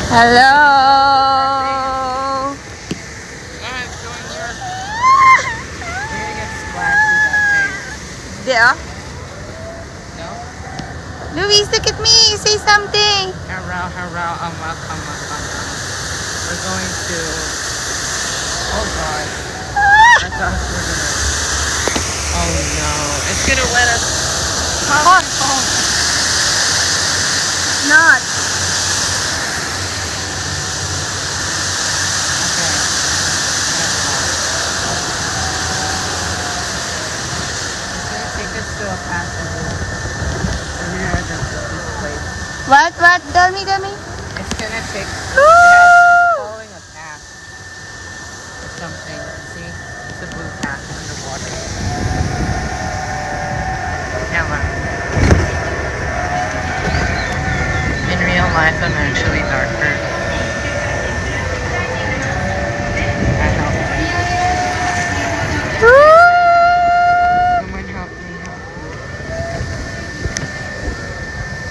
Hello. There. No? Luis, look at me. Say something. Hello. We're going to... Oh God. I thought we were gonna... Oh no. It's gonna let us... Hot. Not. What? Tell me. It's gonna take... Woo! Following a path. Or something. See? It's a blue path underwater. Camera. In real life, I'm actually darker. I know. Woo! Someone help me.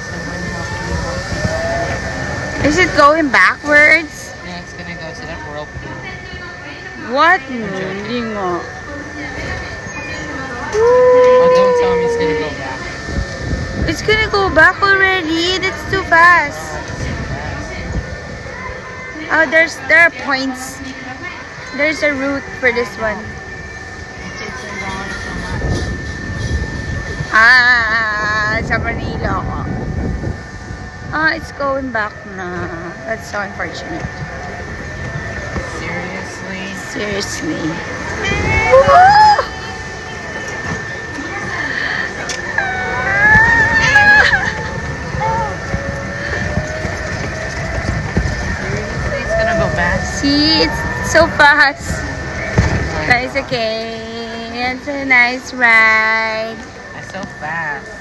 Someone help me. Is it going backwards? Yeah, it's gonna go to that whirlpool. What? Hindi nga. Oh, don't tell me it's gonna go back. It's gonna go back already. That's too fast. Oh, there are points. There's a route for this one. Sa Manila ako. It's going back na. That's so unfortunate. Seriously. It's gonna go back. See, it's so fast. But it's okay. It's a nice ride. It's so fast.